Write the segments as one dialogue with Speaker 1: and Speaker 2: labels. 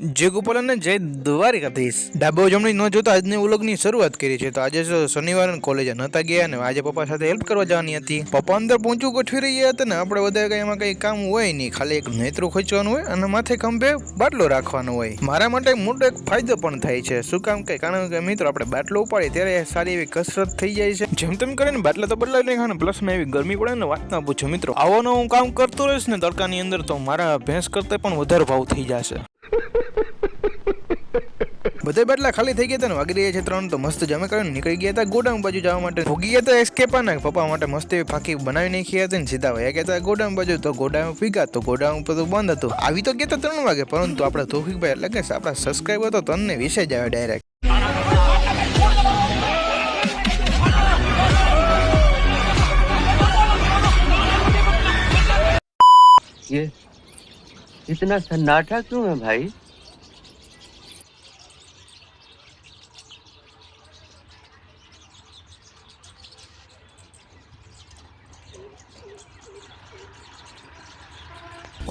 Speaker 1: જય ગોપાલ અને જય દ્વારિકાધીશ. ડાબો જમણી ન જોતા આજની વ્લોગની શરૂઆત કરી છે. તો આજે શનિવાર કોલેજ નતા ગયા ને આજે પપ્પા સાથે હેલ્પ કરવા જવાની હતી. પપ્પા અંદર પહોંચવું ગોઠવી રહ્યા હતા ને આપણે બધા કઈ એમાં કઈ કામ હોય નહીં, ખાલી એક નેત્રું ખોચવાનું હોય અને માથે ખંભે બાટલો રાખવાનો હોય. મારા માટે મોટો એક ફાયદો પણ થાય છે. શું કામ કે કારણ કે મિત્રો આપણે બાટલો ઉપાડીએ ત્યારે સારી એવી કસરત થઈ જાય છે. જેમ તેમ કરીને બાટલા તો બદલાવી નાખવાના, પ્લસમાં એવી ગરમી પડે ને વાત ના પૂછો મિત્રો. આવવાનું હું કામ કરતો રહીશ ને તડકાની અંદર તો મારા ભેંસ કરતા પણ વધારે ભાવ થઈ જશે. બધા બાટલા ખાલી થઈ ગયા હતા ને વાગી રહ્યા છે 3 તો મસ્ત જમે કરીને નીકળી ગયા હતા ગોડાઉન બાજુ જવા માટે. ભોગી ગયા હતા એસ્કેપા ના પપ્પા માટે મસ્ત એવી ફાકી બનાવી નાખી હતી ને સીધા વયા ગયા હતા ગોડાઉન બાજુ. તો ગોડાઉન ભીગા તો ગોડાઉન પર તો બંધ હતું. આવી તો ગયા 3 વાગે, પરંતુ આપણા તોફિકભાઈ એટલે કે આપણા સબસ્ક્રાઈબર તો તનને વિશે જ આવે ડાયરેક્ટ.
Speaker 2: ये इतना सन्नाटा क्यों है भाई?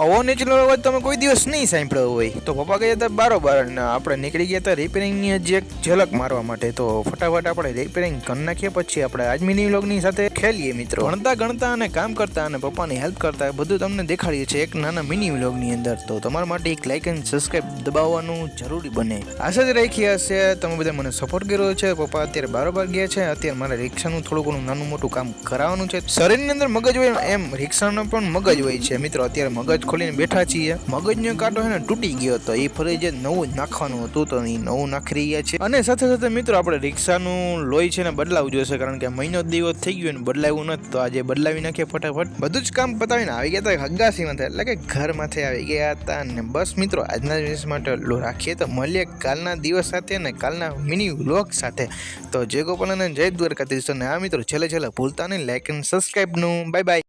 Speaker 1: આવો નેચરલ અવાજ તમે કોઈ દિવસ નહીં સાંભળ્યો હોય. તો પપ્પા ગયા હતા બારોબાર ને આપણે નીકળી ગયા હતા રિપેરિંગની હજી એક ઝલક મારવા માટે. તો ફટાફટ આપણે રિપેરિંગ કરી નાખીએ, પછી આપણે આજ મિની વ્લોગની સાથે ખેલીએ મિત્રો. ગણતા અને કામ કરતા અને પપ્પાની હેલ્પ કરતા બધું તમને દેખાડીએ છીએ એક નાના મિની વ્લોગની અંદર. તો તમારા માટે એક લાઇક અને સબસ્ક્રાઇબ દબાવવાનું જરૂરી બને. આશા જ રાખી હશે તમે બધા મને સપોર્ટ કર્યો છે. પપ્પા અત્યારે બારોબાર ગયા છે. અત્યારે મારે રિક્ષાનું થોડું ઘણું નાનું મોટું કામ કરાવવાનું છે. શરીરની અંદર મગજ હોય એમ રિક્ષાનો પણ મગજ હોય છે મિત્રો. અત્યારે મગજ ખોલીને બેઠા છીએ. મગજનો કાંટો છે ને તૂટી ગયો તો એ ફરી નવું નાખવાનું હતું તો એ નવું નાખી રહ્યા છે. અને સાથે સાથે મિત્રો આપણે રિક્ષાનું લોહી છે ને બદલાવું જોઈશે, કારણ કે મહિનો દિવસ થઈ ગયો ને બદલાવ્યું નથી. તો આજે બદલાવી નાખીએ ફટાફટ. બધું જ કામ પતાવીને આવી ગયા હતા હગાસીમાં, એટલે કે ઘર માંથી આવી ગયા હતા. અને બસ મિત્રો આજના દિવસ માટે એટલું રાખીએ, તો મળીએ કાલના દિવસ સાથે અને કાલના મિની વ્લોગ સાથે. તો જય ગોપાલ અને જય દ્વારકાધીશ. અને આ મિત્રો છેલ્લે ભૂલતા નહીં લાઈક અને સબસ્ક્રાઈબ નું. Bye bye.